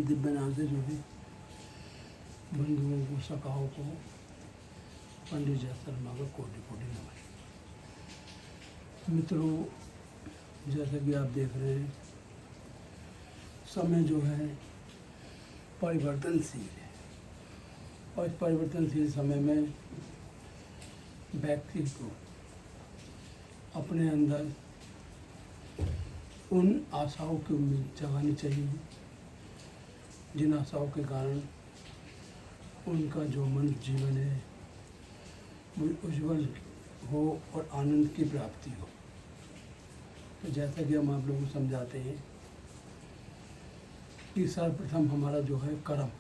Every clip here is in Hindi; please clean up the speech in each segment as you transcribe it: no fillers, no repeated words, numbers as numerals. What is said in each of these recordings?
दिव्य नाम से जो भी बंधुओं को सखाओं को पंडित जय शर्मा का कोटि कोटि नमन। मित्रों, जैसा कि आप देख रहे हैं, समय जो है परिवर्तनशील है और इस परिवर्तनशील समय में व्यक्ति को अपने अंदर उन आशाओं की उम्मीद जगानी चाहिए जिन आशाओं के कारण उनका जो मनुष्य जीवन है वो उज्जवल हो और आनंद की प्राप्ति हो। तो जैसा कि हम आप लोगों को समझाते हैं कि सर्वप्रथम हमारा जो है कर्म,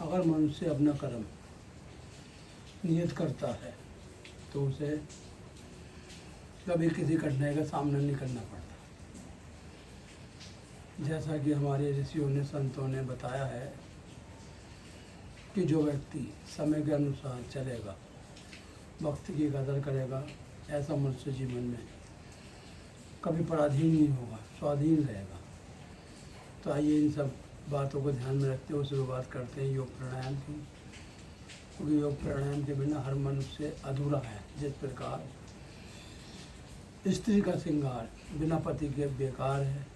अगर मनुष्य अपना कर्म नियत करता है तो उसे कभी किसी कठिनाई का सामना नहीं करना पड़ता। जैसा कि हमारे ऋषियों ने संतों ने बताया है कि जो व्यक्ति समय के अनुसार चलेगा, वक्त की कदर करेगा, ऐसा मनुष्य जीवन में कभी पराधीन नहीं होगा, स्वाधीन रहेगा। तो आइए इन सब बातों को ध्यान में रखते हुए शुरुआत करते हैं योग प्राणायाम की, क्योंकि योग प्राणायाम के बिना हर मनुष्य अधूरा है। जिस प्रकार स्त्री का श्रृंगार बिना पति के बेकार है,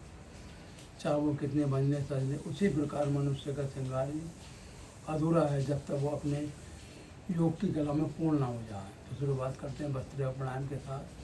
चाहे वो कितने बनने सजने, उसी प्रकार मनुष्य का श्रृंगार ही अधूरा है जब तक वो अपने योग की कला में पूर्ण ना हो जाए। तो शुरुआत करते हैं भस्त्रिका प्राणायाम के साथ।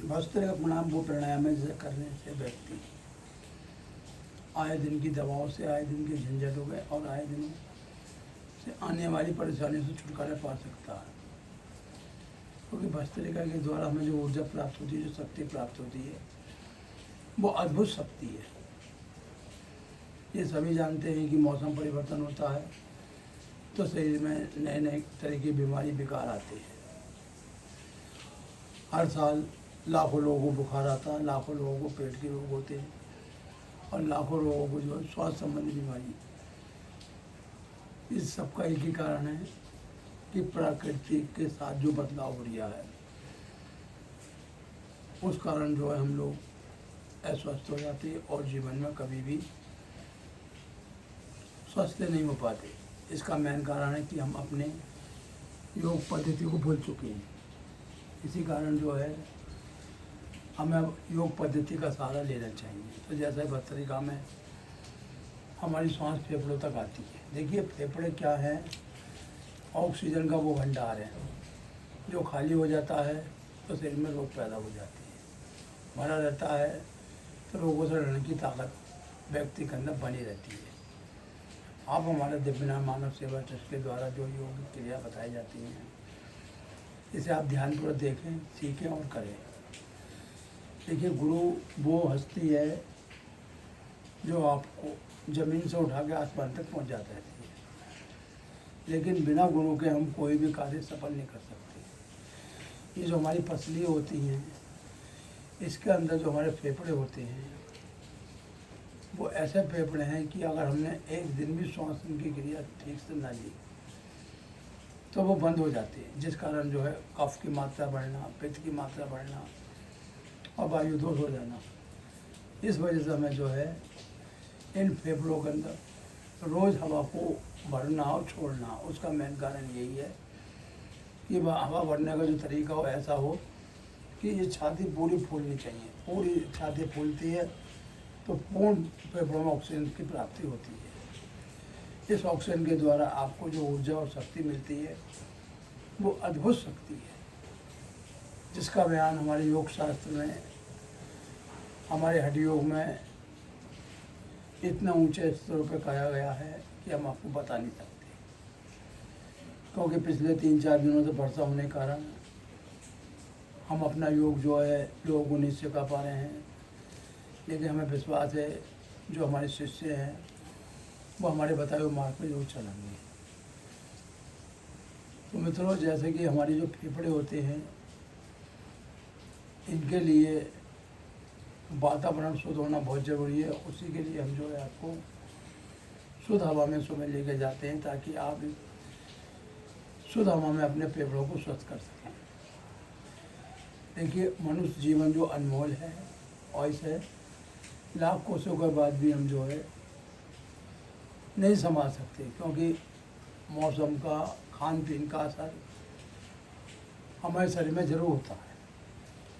भस्त्रिका प्राणायाम वो प्राणायाम है जिसे करने से व्यक्ति आए दिन की दवाओं से, आए दिन के झंझटों में और आए दिनों से आने वाली परेशानियों से छुटकारा पा सकता है। क्योंकि भस्त्रिका के द्वारा हमें जो ऊर्जा प्राप्त होती है, जो शक्ति प्राप्त होती है, वो अद्भुत शक्ति है। ये सभी जानते हैं कि मौसम परिवर्तन होता है तो शरीर में नए नए तरह की बीमारी विकार आती है। हर साल लाखों लोगों को बुखार आता है, लाखों लोगों को पेट के रोग होते हैं और लाखों लोगों को जो है स्वास्थ्य संबंधी बीमारी। इस सब का एक ही कारण है कि प्रकृति के साथ जो बदलाव हो रहा है, उस कारण जो है हम लोग अस्वस्थ हो जाते हैं और जीवन में कभी भी स्वस्थ नहीं हो पाते। इसका मेन कारण है कि हम अपने योग पद्धति को भूल चुके हैं। इसी कारण जो है हमें योग पद्धति का सहारा लेना चाहिए। तो जैसे भस्त्रिका में हमारी सांस फेफड़ों तक आती है। देखिए, फेफड़े क्या है? ऑक्सीजन का वो भंडार है। जो खाली हो जाता है तो शरीर में रोग पैदा हो जाती है, भरा रहता है तो रोगों से लड़ने की ताकत व्यक्ति के अंदर बनी रहती है। आप हमारे दिव्य नाम मानव सेवा ट्रस्ट के द्वारा जो योग क्रिया बताई जाती हैं, इसे आप ध्यानपूर्वक देखें, सीखें और करें। देखिए, गुरु वो हस्ती है जो आपको ज़मीन से उठा के आसमान तक पहुंचा देती है, लेकिन बिना गुरु के हम कोई भी कार्य सफल नहीं कर सकते। ये जो हमारी पसली होती हैं, इसके अंदर जो हमारे फेफड़े होते हैं, वो ऐसे फेफड़े हैं कि अगर हमने एक दिन भी श्वास की क्रिया ठीक से ना ली तो वो बंद हो जाती है, जिस कारण जो है कफ की मात्रा बढ़ना, पित्त की मात्रा बढ़ना और वायु दोष हो जाना। इस वजह से हमें जो है इन फेफड़ों के अंदर रोज़ हवा को भरना और छोड़ना, उसका मेन कारण यही है कि हवा भरने का जो तरीका हो ऐसा हो कि ये छाती पूरी फूलनी चाहिए। पूरी छाती फूलती है तो पूर्ण फेफड़ों में ऑक्सीजन की प्राप्ति होती है। इस ऑक्सीजन के द्वारा आपको जो ऊर्जा और शक्ति मिलती है वो अद्भुत शक्ति है, जिसका बयान हमारे योग शास्त्र में, हमारे हठ योग में इतना ऊंचे स्तरों पर कहा गया है कि हम आपको बता नहीं सकते। क्योंकि पिछले 3-4 दिनों से वर्षा होने के कारण हम अपना योग जो है लोगों को नहीं सिखा पा रहे हैं, लेकिन हमें विश्वास है जो हमारे शिष्य हैं वो हमारे बताए हुए मार्ग पर जरूर चलेंगे। तो मित्रों, जैसे कि हमारी जो फेफड़े होते हैं, इनके लिए वातावरण शुद्ध होना बहुत ज़रूरी है। उसी के लिए हम जो है आपको शुद्ध हवा में सुबह लेके जाते हैं, ताकि आप शुद्ध हवा में अपने फेफड़ों को स्वस्थ कर सकें। देखिए, मनुष्य जीवन जो अनमोल है, और इसे लाख कोसों के बाद भी हम जो है नहीं संभाल सकते, क्योंकि मौसम का, खान पीन का असर हमारे शरीर में ज़रूर होता है।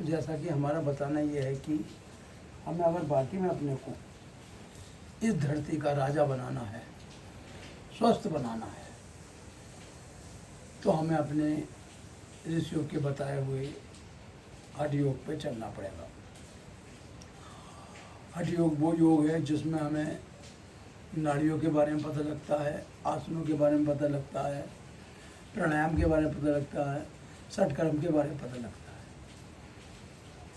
जैसा कि हमारा बताना ये है कि हमें अगर बाकी में अपने को इस धरती का राजा बनाना है, स्वस्थ बनाना है, तो हमें अपने ऋषियों के बताए हुए हठ योग पे चलना पड़ेगा। हठ योग वो योग है जिसमें हमें नाड़ियों के बारे में पता लगता है, आसनों के बारे में पता लगता है, प्राणायाम के बारे में पता लगता है, षटकर्म के बारे में पता लगता है।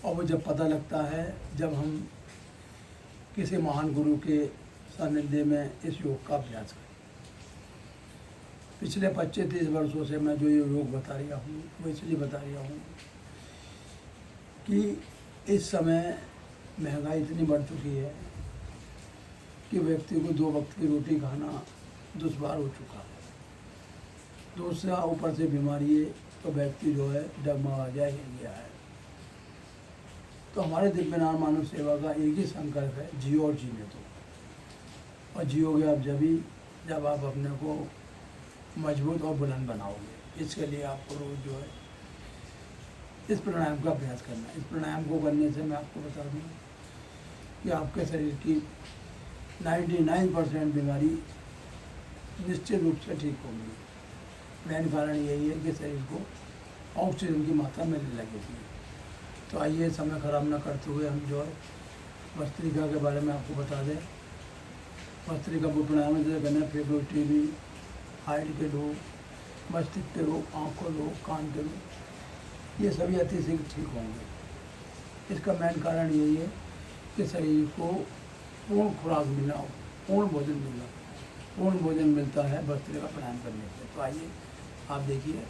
और वो जब पता लगता है, जब हम किसी महान गुरु के सानिध्य में इस योग का अभ्यास करें। पिछले 25-30 वर्षों से मैं जो ये योग बता रहा हूँ, वो इसलिए बता रहा हूँ कि इस समय महंगाई इतनी बढ़ चुकी है कि व्यक्ति को 2 वक्त की रोटी खाना दुश्वार हो चुका है। दूसरा, ऊपर से बीमारी है, तो व्यक्ति जो है डगमगा जाए गया है। तो हमारे दिव्य नाम मानव सेवा का एक ही संकल्प है, जियो और जीने दो। और जियोगे आप जब आप अपने को मजबूत और बुलंद बनाओगे। इसके लिए आपको रोज़ जो है इस प्राणायाम का अभ्यास करना है। इस प्राणायाम को करने से मैं आपको बता दूँ कि आपके शरीर की 99% बीमारी निश्चित रूप से ठीक होगी। मेन कारण यही है कि शरीर को ऑक्सीजन की मात्रा मिलने लगेगी। तो आइए, समय खराब न करते हुए हम जो है भस्त्रिका के बारे में आपको बता दें। भस्त्रिका वो प्राणायाम जैसे करना, फेफड़ों, टीबी, हार्ट के रोग, मस्तिष्क के रोग, आँख के रोग, कान के रोग, ये सभी अतिशीघ्र ठीक होंगे। इसका मेन कारण यही है कि शरीर को पूर्ण खुराक मिलना, पूर्ण भोजन मिलना। पूर्ण भोजन मिलता है भस्त्रिका प्राणायाम करने से। तो आइए आप देखिए।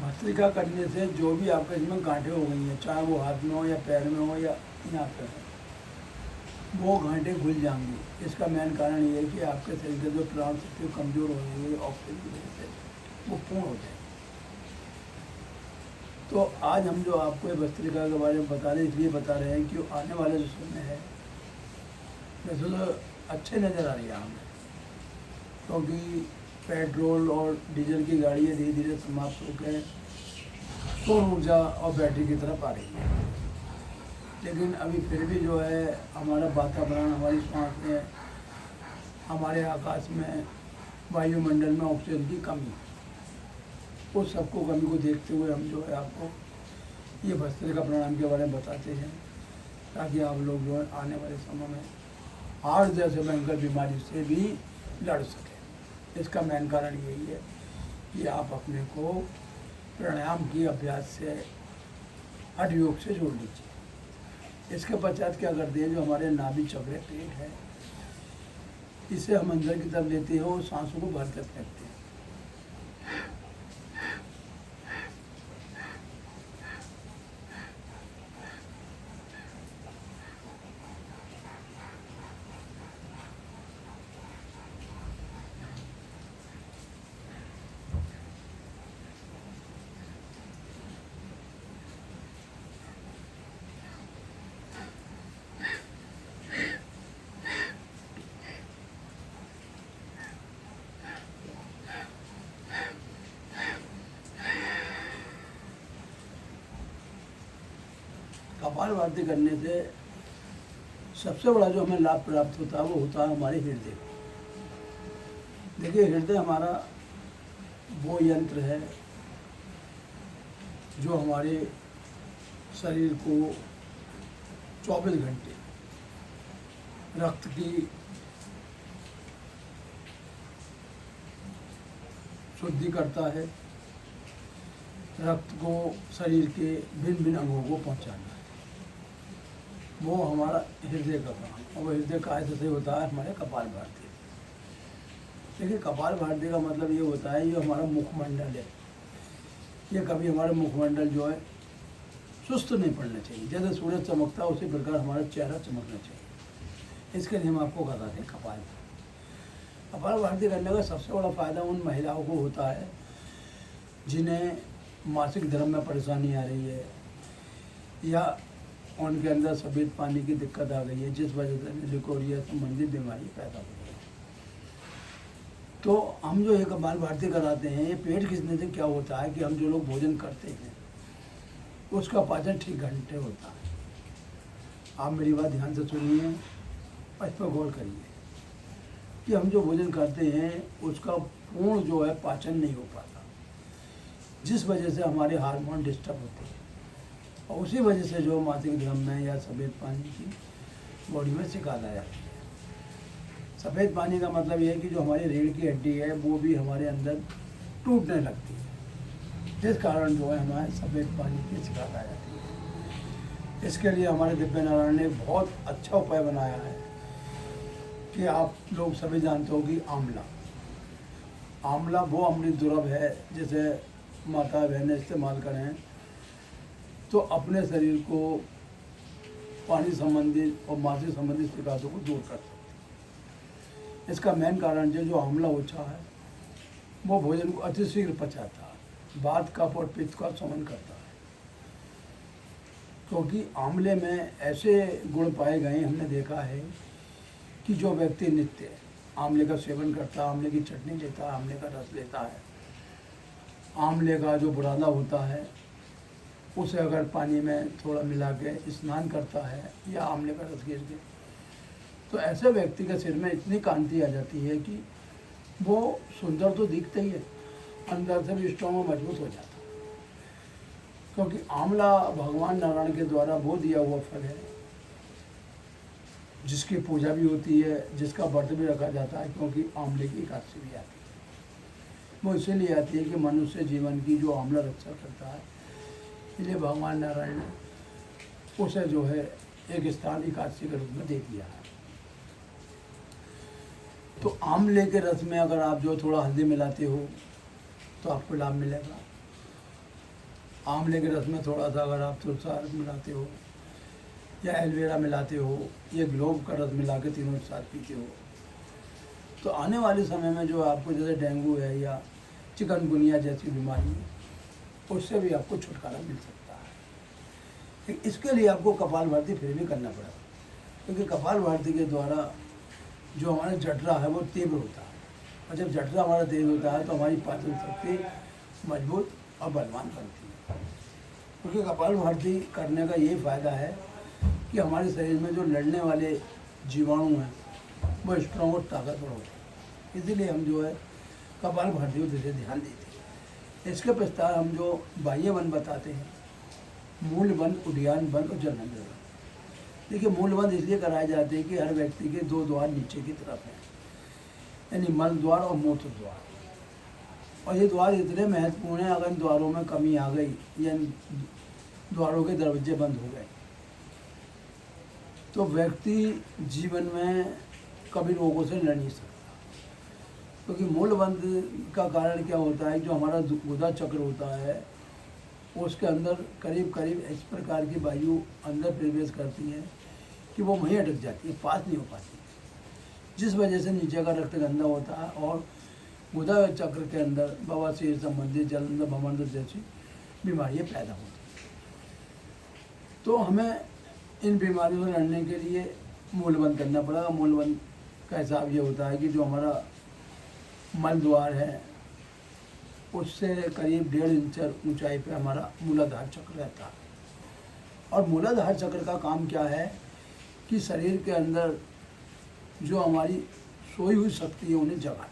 भस्त्रिका करने से जो भी आपके इसमें गांठें हो गई हैं, चाहे वो हाथ में हो या पैर में हो या यहाँ पे हो, वो गांठें खुल जाएंगी। इसका मेन कारण ये है कि आपके शरीर के जो प्राण शक्ति कमज़ोर हो रही है ऑक्सीजन की वजह से, वो पूर्ण हो जाए। तो आज हम जो आपको ये भस्त्रिका के बारे में बता रहे हैं, इसलिए बता रहे हैं कि आने वाले जो समय है, वैसे तो अच्छे नज़र आ रही है हमें, क्योंकि पेट्रोल और डीजल की गाड़ियाँ धीरे धीरे समाप्त होकर सौर ऊर्जा और बैटरी की तरफ आ रही है। लेकिन अभी फिर भी जो है हमारा वातावरण, हमारी सांस में, हमारे आकाश में, वायुमंडल में ऑक्सीजन की कमी, उस सबको कमी को देखते हुए हम जो है आपको ये भस्त्रिका प्राणायाम के बारे में बताते हैं, ताकि आप लोग जो है आने वाले समय में हार्ट जैसे भयंकर बीमारी से भी लड़ सकें। इसका मेन कारण यही है कि आप अपने को प्राणायाम की अभ्यास से, हठ योग से जोड़ लीजिए। इसके पश्चात क्या करते हैं, जो हमारे नाभि चक्र पेट है, इसे हम अंदर की तरफ लेते हैं और सांसों को भर कर फेंकते हैं। कपालभाति करने से सबसे बड़ा जो हमें लाभ प्राप्त होता है, वो होता है हमारे हृदय को। देखिए, हृदय हमारा वो यंत्र है जो हमारे शरीर को 24 घंटे रक्त की शुद्धि करता है, रक्त को शरीर के भिन्न भिन्न अंगों को पहुंचाना है। वो हमारा हृदय का काम, और वो हृदय काय से होता है? हमारे कपालभाति। देखिए, कपालभाति का मतलब ये होता है, ये हमारा मुखमंडल है, ये कभी हमारा मुखमंडल जो है सुस्त नहीं पड़ना चाहिए। जैसे सूरज चमकता है उसी प्रकार हमारा चेहरा चमकना चाहिए। इसके लिए हम आपको बताते हैं कपालभाति। कपालभाति करने का सबसे बड़ा फायदा उन महिलाओं को होता है जिन्हें मासिक धर्म में परेशानी आ रही है, या उनके अंदर सफ़ेद पानी की दिक्कत आ गई है, जिस वजह से लिकोरिया संबंधित बीमारी पैदा हो गई है। तो हम जो ये कपालभाति कराते हैं, ये पेट खींचने से क्या होता है कि हम जो लोग भोजन करते हैं उसका पाचन ठीक घंटे होता है। आप मेरी बात ध्यान से सुनिए और इस पर गौर करिए कि हम जो भोजन करते हैं उसका पूर्ण जो है पाचन नहीं हो पाता, जिस वजह से हमारे हार्मोन डिस्टर्ब होते हैं, और उसी वजह से जो मासिक धर्म में या सफ़ेद पानी की बॉडी में शिकायत आ जाती है। सफ़ेद पानी का मतलब ये है कि जो हमारी रीढ़ की हड्डी है वो भी हमारे अंदर टूटने लगती है, जिस कारण जो है हमारे सफ़ेद पानी की शिकायत आ जाती है। इसके लिए हमारे दिव्य नारायण ने बहुत अच्छा उपाय बनाया है कि आप लोग सभी जानते हो कि आंवला वो अमृत दुर्लभ है, जिसे माता बहनें इस्तेमाल करें तो अपने शरीर को पानी संबंधित और मासिक संबंधित शिकायतों को दूर कर सकते हैं। इसका मेन कारण जो आंवला होता है वो भोजन को अतिशीघ्र पचाता है, वात कफ और पित्त का शमन करता है, क्योंकि आंवले में ऐसे गुण पाए गए, हमने देखा है कि जो व्यक्ति नित्य आंवले का सेवन करता है, आंवले की चटनी लेता है, आंवले का रस लेता है, आंवले का जो बुरादा होता है उसे अगर पानी में थोड़ा मिला के स्नान करता है या आंवले का रस गिर के, तो ऐसे व्यक्ति के सिर में इतनी कांति आ जाती है कि वो सुंदर तो दिखता ही है, अंदर से भी स्ट्रॉन्ग और मजबूत हो जाता है। क्योंकि आंवला भगवान नारायण के द्वारा वो दिया हुआ फल है, जिसकी पूजा भी होती है, जिसका व्रत भी रखा जाता है, क्योंकि आंवले की एकादशी भी आती है। वो इसीलिए आती है कि मनुष्य जीवन की जो आंवला रक्षा करता है, इसलिए भगवान नारायण ने उसे जो है एक स्थान एकादशी के रूप में दे दिया है। तो आंवले के रस में अगर आप जो थोड़ा हल्दी मिलाते हो तो आपको लाभ मिलेगा। आंवले के रस में थोड़ा सा अगर आप तुलसा रस मिलाते हो या एलोवेरा मिलाते हो या ग्लोब का रस मिला के तीनों एक साथ पीते हो, तो आने वाले समय में जो आपको जैसे डेंगू है या चिकनगुनिया जैसी बीमारी है, उससे भी आपको छुटकारा मिल सकता है। इसके लिए आपको कपालभाति फिर भी करना पड़ेगा, क्योंकि कपालभाति के द्वारा जो हमारा जठरा है वो तीव्र होता है, और जब जठरा हमारा तेज होता है तो हमारी पाचन शक्ति मजबूत और बलवान बनती है। क्योंकि कपालभाति करने का यही फ़ायदा है कि हमारे शरीर में जो लड़ने वाले जीवाणु हैं वो स्ट्रॉन्ग और ताकतवर होते हैं। इसीलिए हम जो है कपालभाति को धीरे ध्यान देते हैं। इसके पश्चात हम जो बाह्य बंद बताते हैं, मूल बंद, उद्यान बंद और जलंधर बंद। देखिए, मूल बंद इसलिए कराए जाते हैं कि हर व्यक्ति के दो द्वार नीचे की तरफ हैं, यानी मल द्वार और मूत्र द्वार। और ये द्वार इतने महत्वपूर्ण हैं, अगर इन द्वारों में कमी आ गई या इन द्वारों के दरवाजे बंद हो गए तो व्यक्ति जीवन में कभी रोगों से लड़ नहीं सकता। क्योंकि मूल बंद का कारण क्या होता है, जो हमारा गुदा चक्र होता है उसके अंदर करीब करीब इस प्रकार की वायु अंदर प्रवेश करती है कि वो वहीं अटक जाती है, पास नहीं हो पाती, जिस वजह से नीचे का रक्त गंदा होता है और गुदा चक्र के अंदर बवासीर संबंधित, जलंधर, भवंडर जैसी बीमारियाँ पैदा होती हैं। तो हमें इन बीमारियों से लड़ने के लिए मूलबंद करना पड़ेगा। मूलबंद का हिसाब ये होता है कि जो हमारा मल द्वार है उससे करीब 1.5 इंच ऊंचाई पे हमारा मूलाधार चक्र रहता है। और मूलाधार चक्र का काम क्या है कि शरीर के अंदर जो हमारी सोई हुई शक्ति है उन्हें जगाना।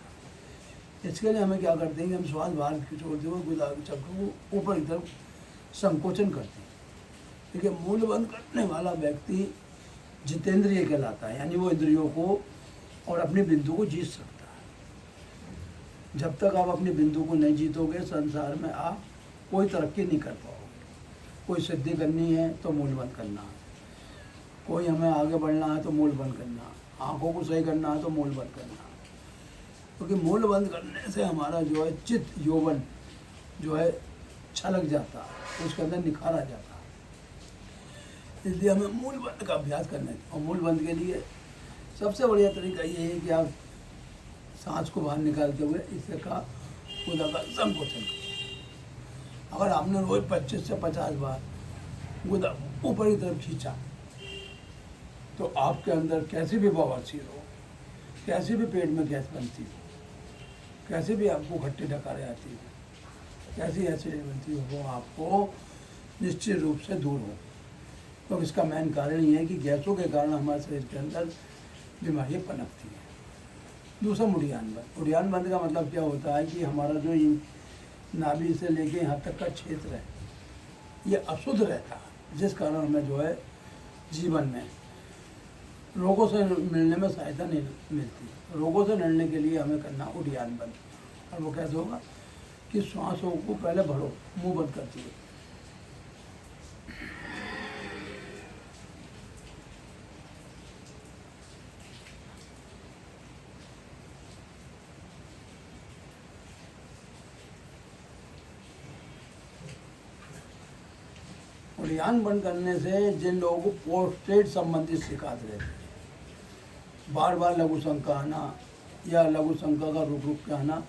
इसके लिए हमें क्या करते हैं कि हम श्वास बाहर की छोड़ते हुए गुदावरी चक्र को ऊपर की तरफ संकोचन करते हैं। देखिए, मूल बंद करने वाला व्यक्ति जितेंद्रिय कहलाता है, यानी वो इंद्रियों को और अपनी बिंदु को जीत सकता है। जब तक आप अपनी बिंदु को नहीं जीतोगे, संसार में आप कोई तरक्की नहीं कर पाओगे। कोई सिद्धि करनी है तो मूल बंद करना है, कोई हमें आगे बढ़ना है तो मूल बंद करना है, आँखों को सही करना है तो मूल बंद करना है। क्योंकि मूल बंद करने से हमारा जो है चित्त यौवन जो है छलक जाता है, उसके अंदर निखार आ जाता है। इसलिए हमें मूल बंद का अभ्यास करना है। और मूल बंद के लिए सबसे बढ़िया तरीका ये है कि आप सांस को बाहर निकालते हुए इससे का खुदा का संकोचन करो। अगर आपने रोज 25 से 50 बार गुदा ऊपर की तरफ खींचा तो आपके अंदर कैसी भी बवासीर हो, कैसी भी पेट में गैस बनती हो, कैसे भी आपको खट्टी डकारें आती हो, कैसी एसिडिटी बनती हो, वो आपको निश्चित रूप से दूर हो। तो इसका मेन कारण ये है कि गैसों के कारण हमारे शरीर के अंदर बीमारियाँ पनपती हैं। दूसरा, उड़ियान बंद। उड़ियान बंद का मतलब क्या होता है कि हमारा जो नाभि से लेके यहाँ तक का क्षेत्र है ये अशुद्ध रहता है, जिस कारण हमें जो है जीवन में रोगों से मिलने में सहायता नहीं मिलती। रोगों से लड़ने के लिए हमें करना उड़ियान बंद। और वो कैसे होगा कि श्वासों को पहले भरो मुंह बंद करती है। उड़ियान बंद करने से जिन लोगों को पोस्टेट संबंधित शिकायत रहती है, बार बार लघु शंका आना या लघु शंका का रुक रुक के आना,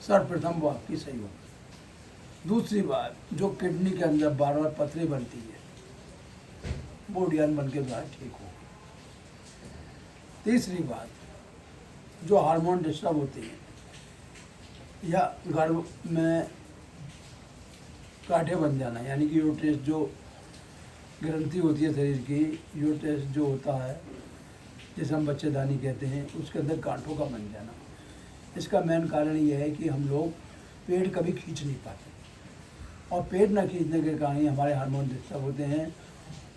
सर्वप्रथम वो आपकी सही होगी। दूसरी बात, जो किडनी के अंदर बार बार पथरी बनती है वो उड़ियान बंद के द्वारा ठीक होगी। तीसरी बात, जो हार्मोन डिस्टर्ब होती है या गर्भ में कांटे बन जाना, यानी कि यूट्रस जो ग्रंथि होती है शरीर की, यूट्रस जो होता है जिसे हम बच्चेदानी कहते हैं, उसके अंदर कांटों का बन जाना। इसका मेन कारण ये है कि हम लोग पेट कभी खींच नहीं पाते, और पेट ना खींचने के कारण ही हमारे हार्मोन डिस्टर्ब होते हैं,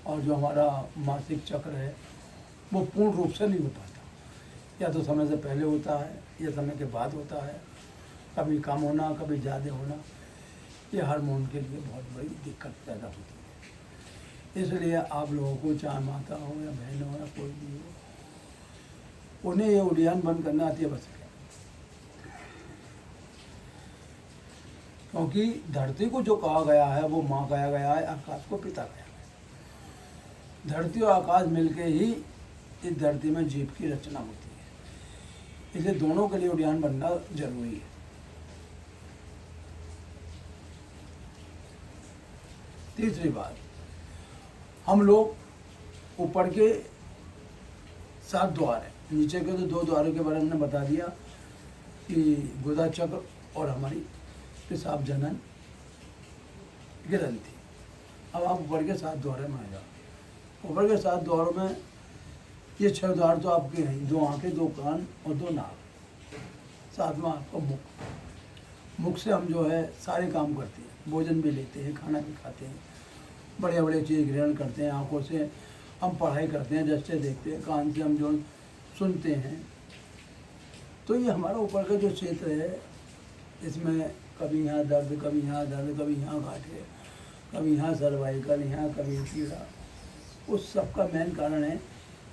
और जो हमारा मासिक चक्र है वो पूर्ण रूप से नहीं हो पाता। या तो समय से पहले होता है या समय के बाद होता है, कभी कम होना कभी ज़्यादा होना। ये हार्मोन के लिए बहुत बड़ी दिक्कत पैदा होती है। इसलिए आप लोगों को, चाहे माता हो या बहन हो या कोई भी हो, उन्हें ये उड़ियान बंद करना अति आवश्यक है। क्योंकि धरती को जो कहा गया है वो माँ कहा गया है, आकाश को पिता कहा गया है। धरती और आकाश मिलके ही इस धरती में जीव की रचना होती है। इसलिए दोनों के लिए उड़ियान बनना जरूरी है। तीसरी बात, हम लोग ऊपर के 7 द्वार हैं, नीचे के तो 2 द्वारों के बारे में हमने बता दिया कि गुदा चक्र और हमारी पेशाब जनन ग्रंथि। अब आप ऊपर के 7 द्वारों में आ जाओ। ऊपर के 7 द्वारों में ये 6 द्वार तो आपके हैं, 2 आंखें, 2 कान और 2 नाक। 7वां आपका मुख। मुख से हम जो है सारे काम करते हैं, भोजन भी लेते हैं, खाना भी खाते हैं, बढ़िया बढ़िया चीज़ ग्रहण करते हैं। आँखों से हम पढ़ाई करते हैं, दृष्टि देखते हैं, कान से हम जो सुनते हैं। तो ये हमारा ऊपर का जो क्षेत्र है, इसमें कभी यहाँ दर्द, कभी यहाँ दर्द, कभी यहाँ गांठे, कभी यहाँ सर्वाइकल, यहाँ कभी पीड़ा। उस सब का मेन कारण है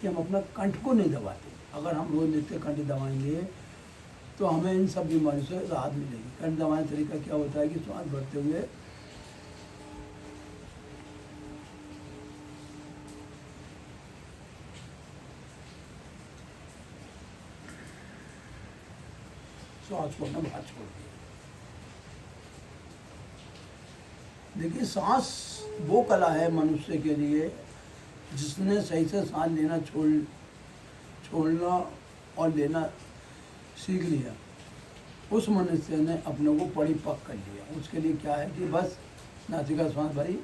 कि हम अपना कंठ को नहीं दबाते। अगर हम रोज नित्य कंठ दबाएंगे तो हमें इन सब बीमारियों से राहत मिलेगी। कंठ दबाने का तरीका क्या होता है कि श्वास भरते हुए श्वास को ना बाहर छोड़ दिया। देखिए, सांस वो कला है मनुष्य के लिए जिसने सही से सांस लेना छोड़ना और लेना सीख लिया, उस मनुष्य ने अपने को परिपक्व कर लिया। उसके लिए क्या है कि बस नासिका श्वास भरी,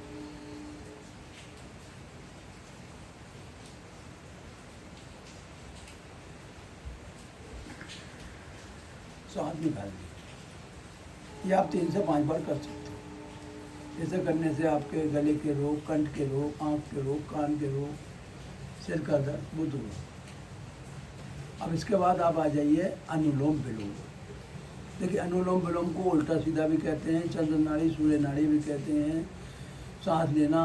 सांस निकाल ली। ये आप 3 से 5 बार कर सकते हो। ऐसे करने से आपके गले के रोग, कंठ के रोग, आँख के रोग, कान के रोग, सिर का दर्द वो दूर हो। अब इसके बाद आप आ जाइए अनुलोम विलोम। देखिए अनुलोम विलोम को उल्टा सीधा भी कहते हैं, चंद्र नाड़ी, सूर्य नाड़ी भी कहते हैं, सांस लेना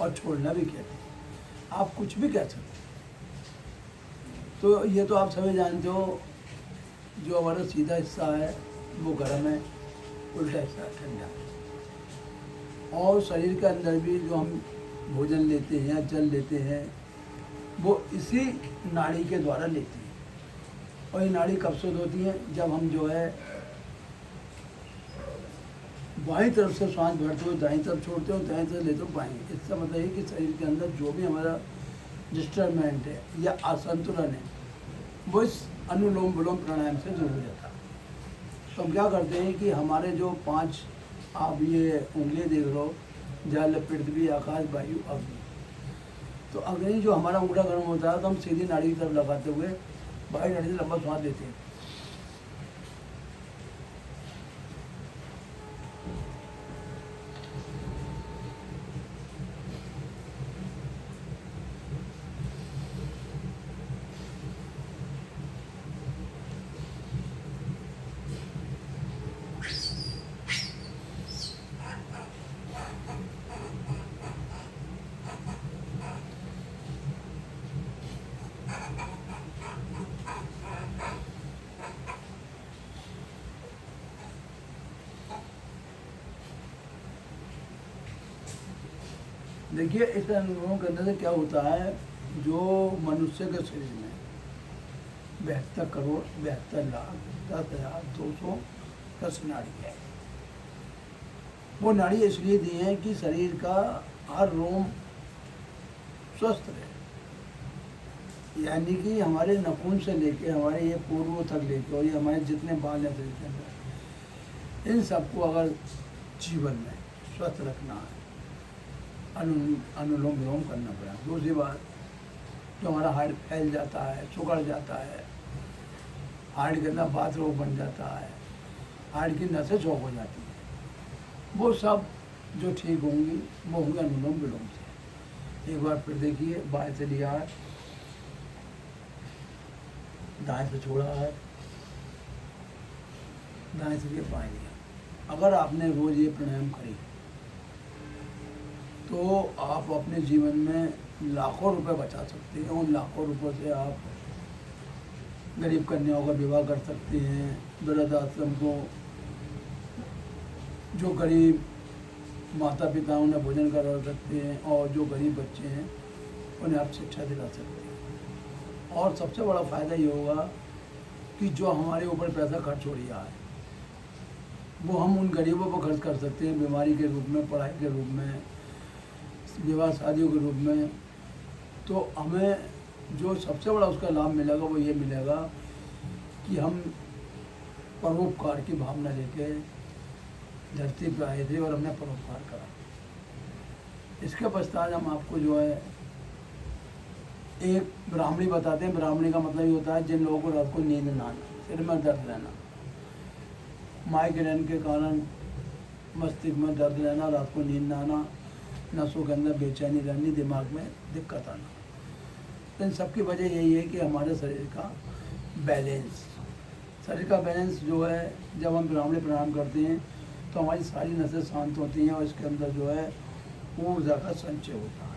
और छोड़ना भी कहते हैं, आप कुछ भी कह सकते हैं। तो ये तो आप सभी जानते हो, जो हमारा सीधा हिस्सा है वो गर्म है, उल्टा हिस्सा ठंडा है। और शरीर के अंदर भी जो हम भोजन लेते हैं या जल लेते हैं वो इसी नाड़ी के द्वारा लेते हैं। और ये नाड़ी कब शुद्ध होती है? जब हम जो है बाईं तरफ से सांस भरते हुए दाईं तरफ छोड़ते हो, दाईं तरफ लेते हो बाईं। इसका मतलब है कि शरीर के अंदर जो भी हमारा डिस्टर्बमेंट है या असंतुलन है वो इस अनुलोम विलोम प्राणायाम से दूर हो जाता है। तो हम क्या करते हैं कि हमारे जो 5 आप ये उंगली देख लो, जल, पृथ्वी, आकाश, वायु, अग्नि। तो अग्नि जो हमारा अंगूठा गर्म होता है तो हम सीधी नाड़ी की तरफ लगाते हुए बाहरी नाड़ी से लंबा सांस लेते हैं। देखिए इस अनुभवों के अंदर से क्या होता है, जो मनुष्य के शरीर में 72 करोड़ 72 लाख 10,210 नाड़ी है। वो नाड़ी इसलिए दी है कि शरीर का हर रोम स्वस्थ रहे। यानी कि हमारे नाखून से लेके हमारे ये पूर्व तक लेके और ये हमारे जितने बाल हैं शरीर के अंदर, इन सबको अगर जीवन में स्वस्थ रखना है अनुलोम विलोम करना पड़ा। दूसरी बात, जो हमारा हार्ट फैल जाता है, सुगड़ जाता है, हार्ट के अंदर बात रोग बन जाता है, हार्ट की नसें चौक हो जाती है, वो सब जो ठीक होंगी वो होंगे अनुलोम विलोम से। एक बार फिर देखिए, बाएं से लिया हाथ, दाएं से छोड़ा हाथ, दाएं से लिए बाएं लिया। अगर आपने रोज ये प्राणायाम करी तो आप अपने जीवन में लाखों रुपए बचा सकते हैं। उन लाखों रुपए से आप गरीब कन्याओं का विवाह कर सकते हैं, वृद्ध आश्रम को, जो गरीब माता पिता उन्हें भोजन करा सकते हैं, और जो गरीब बच्चे हैं उन्हें आप शिक्षा दिला सकते हैं। और सबसे बड़ा फ़ायदा ये होगा कि जो हमारे ऊपर पैसा खर्च हो रहा है वो हम उन गरीबों पर खर्च कर सकते हैं, बीमारी के रूप में, पढ़ाई के रूप में, विवाह शादियों के रूप में। तो हमें जो सबसे बड़ा उसका लाभ मिलेगा वो ये मिलेगा कि हम परोपकार की भावना लेके धरती पे आए थे और हमने परोपकार करा। इसके पश्चात हम आपको जो है एक ब्राह्मणी बताते हैं। ब्राह्मणी का मतलब ये होता है जिन लोगों को रात को नींद ना आना, सिर में दर्द रहना, माइग्रेन के कारण मस्तिष्क में दर्द रहना, रात को नींद ना आना, नसों के अंदर बेचैनी रहनी, दिमाग में दिक्कत आना। इन सब की वजह यही है कि हमारे शरीर का बैलेंस, शरीर का बैलेंस जो है, जब हम ब्राह्मणी प्राणायाम करते हैं तो हमारी सारी नसें शांत होती हैं और इसके अंदर जो है ऊर्जा का संचय होता है।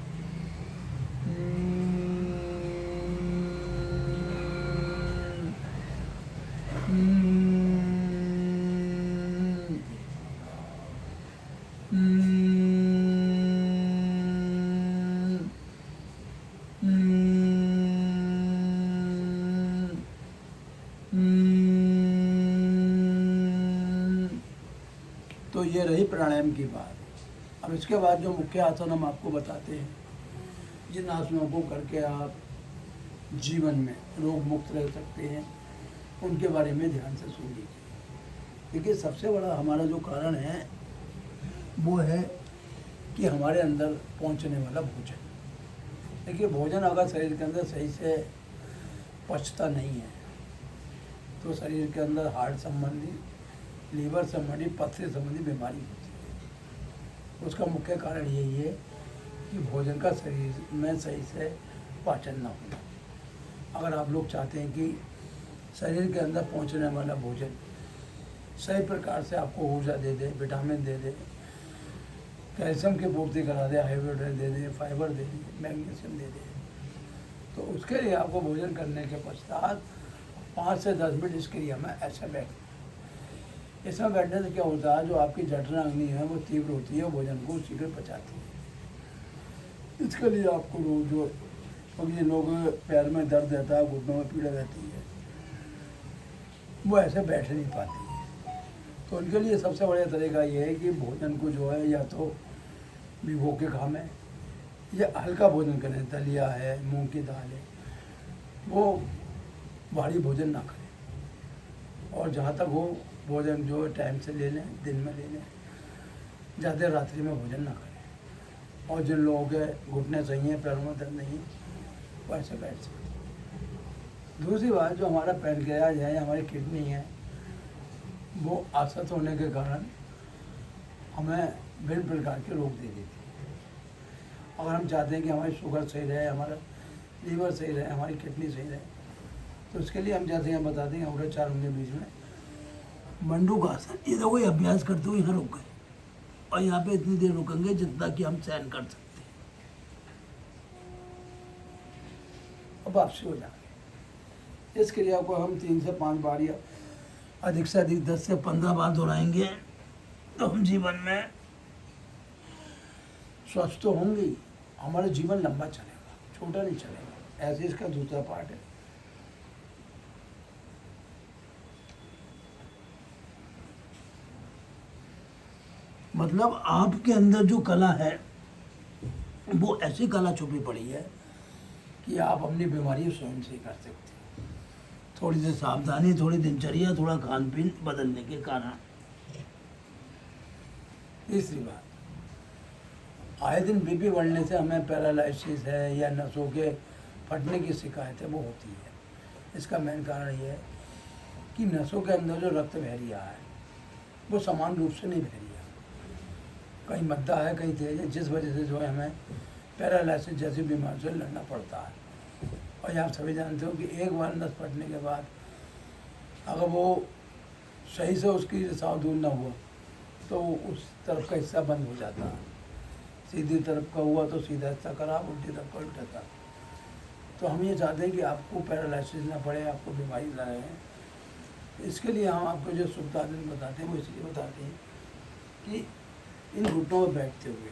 तो ये रही प्राणायाम की बात। अब इसके बाद जो मुख्य आसन हम आपको बताते हैं, जिन आसनों को करके आप जीवन में रोग मुक्त रह सकते हैं, उनके बारे में ध्यान से सुन लीजिए। देखिए सबसे बड़ा हमारा जो कारण है वो है कि हमारे अंदर पहुंचने वाला भोजन। देखिए भोजन अगर शरीर के अंदर सही से पचता नहीं है तो शरीर के अंदर हार्ट संबंधी, लीवर संबंधी, पथरी संबंधी बीमारी होती है। उसका मुख्य कारण यही है कि भोजन का शरीर में सही से पाचन न होना। अगर आप लोग चाहते हैं कि शरीर के अंदर पहुंचने वाला भोजन सही प्रकार से आपको ऊर्जा दे दे, विटामिन दे दे, कैल्शियम की पूर्ति करा दे, हाइड्रोजन दे दे, फाइबर दे दे, मैग्नीशियम दे दे, तो उसके लिए आपको भोजन करने के पश्चात 5 से 10 मिनट इस क्रिया में ऐसे बैठ। इसमें बैठने से क्या होता है, जो आपकी जठर अग्नि है वो तीव्र होती है, भोजन को शीघ्र पचाती है। इसके लिए आपको रोज जो जिन लोगों पैर में दर्द रहता है, घुटनों में पीड़ा रहती है, वो ऐसे बैठ नहीं पाती है, तो उनके लिए सबसे बढ़िया तरीका ये है कि भोजन को जो है या तो भिगो के खाएं या हल्का भोजन करें। दलिया है, मूंग की दाल है, वो भारी भोजन ना करें। और जहाँ तक हो भोजन जो टाइम से ले लें, दिन में ले लें, ज़्यादा रात्रि में भोजन ना करें। और जिन लोगों के घुटने सही हैं, पैरों में दर्द नहीं, वो ऐसे बैठ सकते। दूसरी बात, जो हमारा पैनक्रियाज है या हमारी किडनी है, वो आसत होने के कारण हमें विभिन्न प्रकार के रोग दे देती है। अगर हम चाहते हैं कि हमारी शुगर सही रहे, हमारा लीवर सही रहे, हमारी किडनी सही रहे, तो उसके लिए हम जैसे हम बताते हैं उंगली 4 उंगली बीच में मंडूकासन, ये तो कोई अभ्यास करते हुए यहाँ रुक गए और यहाँ पे इतनी देर रुकेंगे जितना कि हम सहन कर सकते हैं। अब वापसी हो जाएंगे। इस क्रिया को हम 3 से 5 बार या अधिक से अधिक 10 से 15 बार दोहराएंगे तो हम जीवन में स्वस्थ तो होंगे, हमारा जीवन लंबा चलेगा, छोटा नहीं चलेगा। ऐसे इसका दूसरा पार्ट है। मतलब आपके अंदर जो कला है वो ऐसी कला छुपी पड़ी है कि आप अपनी बीमारी स्वयं से कर सकते हैं। थोड़ी सी सावधानी, थोड़ी दिनचर्या, थोड़ा खान पीन बदलने के कारण। तीसरी बात, आए दिन बीपी बढ़ने से हमें पैरालिसिस है या नसों के फटने की शिकायत है वो होती है। इसका मेन कारण ये है कि नसों के अंदर जो रक्त बह रहा है वो समान रूप से नहीं बह रहा, कहीं मद्दा है, कहीं तेज है, जिस वजह से जो है हमें पैरालिसिस जैसी बीमारी से लड़ना पड़ता है। और आप सभी जानते हो कि एक बार नस फटने के बाद अगर वो सही से उसकी रिसाव दूर ना हुआ तो उस तरफ का हिस्सा बंद हो जाता है। सीधी तरफ का हुआ तो सीधा हिस्सा खराब, उल्टी तरफ का उल्टा था। तो हम ये चाहते हैं कि आपको पैरालिसिस ना पड़े, आपको बीमारी ना रहे। इसके लिए हम आपको जो सुविधाजन बताते हैं वो इसलिए बताते हैं कि इन घुटनों में बैठते हुए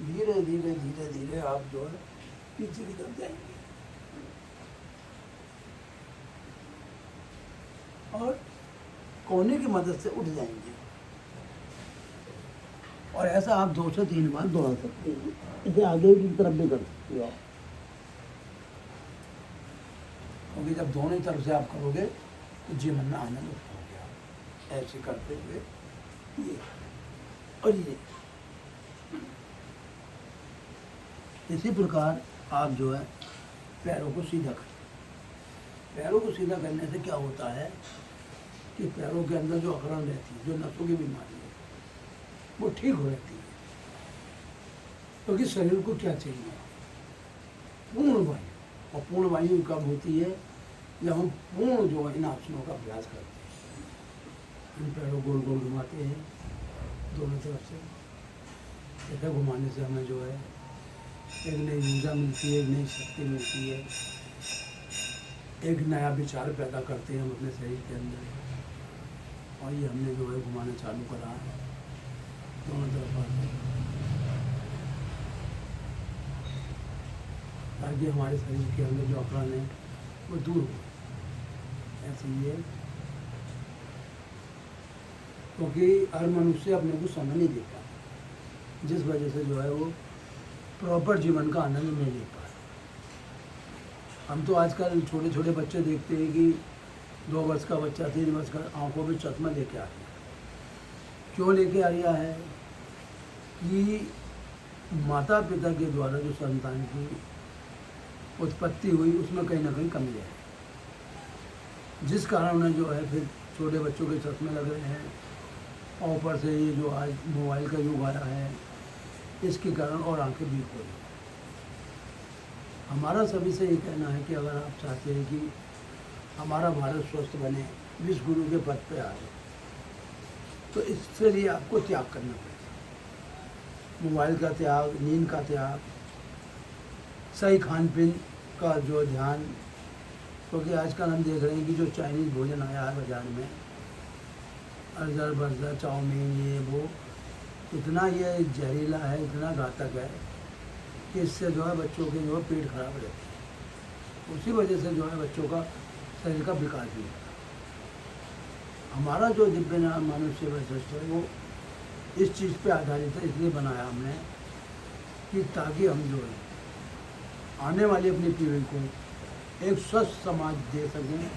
धीरे धीरे धीरे धीरे आप जो है पीछे की तरफ जाएंगे और कोने की मदद से उठ जाएंगे। और ऐसा आप 2 से 3 बार दोहरा सकते हैं। इसे आगे की तरफ भी कर सकते हो, क्योंकि जब दोनों तरफ से आप करोगे तो जीवन में आनंद उठाओगे। आप ऐसे करते हुए ये और ये, इसी प्रकार आप जो है पैरों को सीधा करें। पैरों को सीधा करने से क्या होता है कि पैरों के अंदर जो अकड़न रहती है, जो नसों की बीमारी है, वो ठीक हो रहती है। क्योंकि शरीर को क्या चाहिए, पूर्ण वायु। और पूर्ण वायु कब होती है, जब हम पूर्ण जो है इन आसनों का अभ्यास करते हैं। इन पैरों गोल गोल घुमाते हैं दोनों तरफ से। ऐसा घुमाने से हमें जो है एक नई ऊर्जा मिलती है, एक नई शक्ति मिलती है, एक नया विचार पैदा करते हैं हम अपने शरीर के अंदर। और ये हमने जो है घुमाना चालू करा है दोनों तरफ, ताकि हमारे शरीर के अंदर जो अकड़न है वो दूर हो। ऐसे ही है, क्योंकि हर मनुष्य अपने को समय नहीं देता, जिस वजह से जो है वो प्रॉपर जीवन का आनंद नहीं ले पा रहा। हम तो आजकल छोटे छोटे बच्चे देखते हैं कि 2 वर्ष का बच्चा, 3 वर्ष का, आंखों में चश्मा लेके आ रहा है। क्यों लेके आ रहा है कि माता पिता के द्वारा जो संतान की उत्पत्ति हुई उसमें कहीं ना कहीं कमी है। जिस कारण उन्हें जो है फिर छोटे बच्चों के चश्मे लग रहे हैं, और ऊपर से ये जो आज मोबाइल का युग आया है, इसके कारण और आंखें वीक हो रही हैं। हमारा सभी से ये कहना है कि अगर आप चाहते हैं कि हमारा भारत स्वस्थ बने, विश्व गुरु के पद पे आए, तो इसके लिए आपको त्याग करना पड़ेगा। मोबाइल का त्याग, नींद का त्याग, सही खान पीन का जो ध्यान, क्योंकि आजकल हम देख रहे हैं कि जो चाइनीज़ भोजन आया है बाज़ार में, अर्जर बर्जर चाउमीन ये वो, इतना ये जहरीला है, इतना घातक है कि इससे जो है बच्चों के जो है पेट खराब रहते हैं। उसी वजह से जो है बच्चों का शरीर का विकास भी होता है। हमारा जो दिव्य मानव सेवा ट्रस्ट है वो इस चीज़ पे आधारित है, इसलिए बनाया हमने कि ताकि हम जो है आने वाली अपनी पीढ़ी को एक स्वस्थ समाज दे सकें,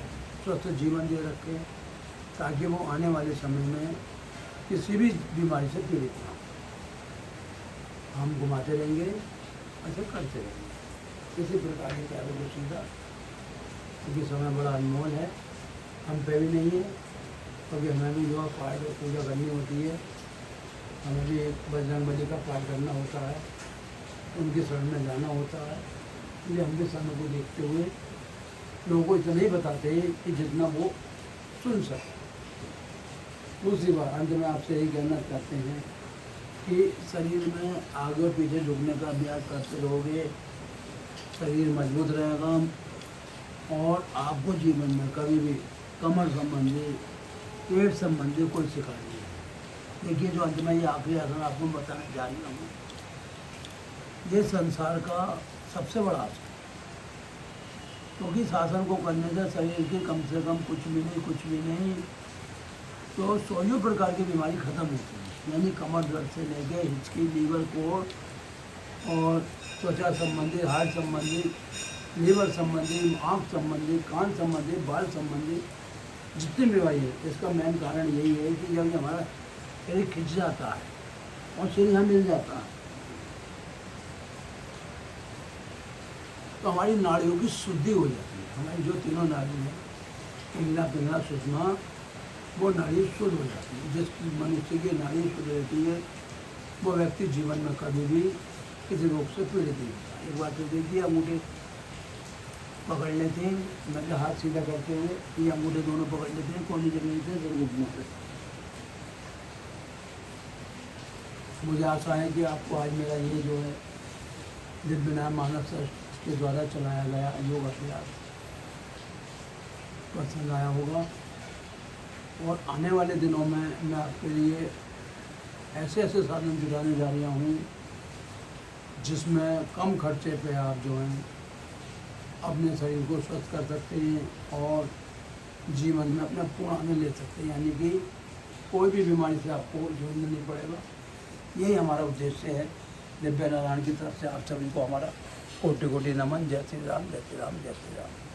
स्वस्थ जीवन दे रखें, ताकि वो आने वाले समय में किसी भी बीमारी से पीड़ित ना हो। हम घुमाते रहेंगे, ऐसे करते रहेंगे। इसी प्रकार के प्यारों को सीधा, क्योंकि समय बड़ा अनमोल है, हम पे भी नहीं है, क्योंकि हमें भी जो पाठ और पूजा करनी होती है, हमें भी एक बजरंगबली का पाठ करना होता है, उनके शरण में जाना होता है। इसलिए हम भी समय को देखते हुए लोगों को इतना ही बताते हैं कि जितना वो सुन सके। दूसरी बात अंत में आपसे यही कहना चाहते हैं कि शरीर में आगे और पीछे झुकने का अभ्यास करते रहोगे, शरीर मजबूत रहेगा, और आपको जीवन में कभी भी कमर संबंधी, पेट संबंधी कोई शिकायत नहीं है। देखिए, जो अंत में ये आखिरी आसन आपको बताने जा रही हूँ, ये संसार का सबसे बड़ा आसन, क्योंकि इस आसन को करने से शरीर की कम से कम कुछ भी नहीं तो 100 प्रकार की बीमारी खत्म होती है। यानी कमर दर्द से लेके हिचकी, लीवर कोड और त्वचा संबंधी, हार्ट संबंधी, लीवर संबंधी, आँख संबंधी, कान संबंधी, बाल संबंधी जितनी बीमारी है, इसका मेन कारण यही है कि जब हमारा शरीर खिंच जाता है और शरीर यहाँ मिल जाता है, तो हमारी नाड़ियों की शुद्धि हो जाती है। हमारी जो तीनों नाड़ी हैं, पिंगला, पिंगला, सुषमा, वो नाड़ी शुद्ध हो जाती है। जिस मनुष्य की नाड़ी शुद्ध रहती है, वो व्यक्ति जीवन में कभी भी किसी रोग से पीड़ित नहीं होता। एक बार तो देखिए, अंगूठे पकड़ लेते हैं, मतलब हाथ सीधा करते हुए, ये अंगूठे दोनों पकड़ लेते हैं, कोई जगह से जरूर घुटनों पे। मुझे आशा है कि आपको आज मेरा ये जो है दिव्य नाम मानव ट्रस्ट के द्वारा चलाया गया योग अभ्यास पसंद आया होगा, और आने वाले दिनों में मैं आपके लिए ऐसे साधन जुटाने जा रहा हूँ जिसमें कम खर्चे पे आप जो हैं अपने शरीर को स्वस्थ कर सकते हैं और जीवन में अपना पूर्ण आनंद ले सकते हैं। यानी कि कोई भी बीमारी से आपको जूझना नहीं पड़ेगा। यही हमारा उद्देश्य है। दिव्य नारायण की तरफ से आप सभी को हमारा कोटि कोटि नमन। जय श्री राम, जय श्री राम, जय श्री राम।